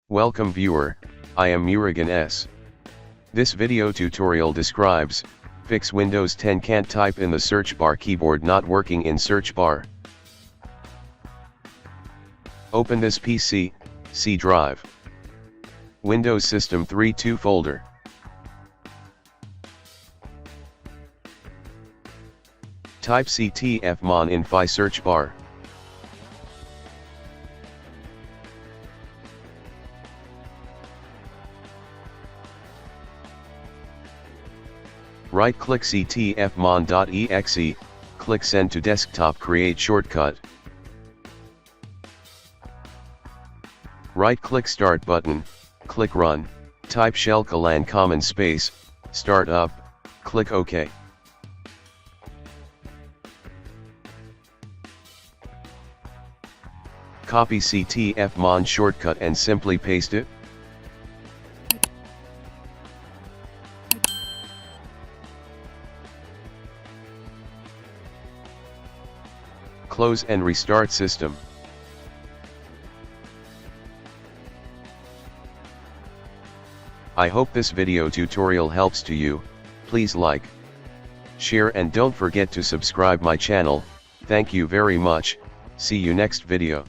Welcome viewer, I am Murugan S. This video tutorial describes, fix Windows 10 Cant type in the search bar keyboard not working in search bar. Open this PC, C drive. Windows System 3.2 folder. Type ctfmon in FI search bar. Right-click ctfmon.exe, click Send to Desktop. Create shortcut. Right-click Start button, click Run, type shell colon common space, Start up, click OK. Copy ctfmon shortcut and simply paste it. Close and restart system. I hope this video tutorial helps to you. Please like, share and don't forget to subscribe my channel. Thank you very much. See you next video.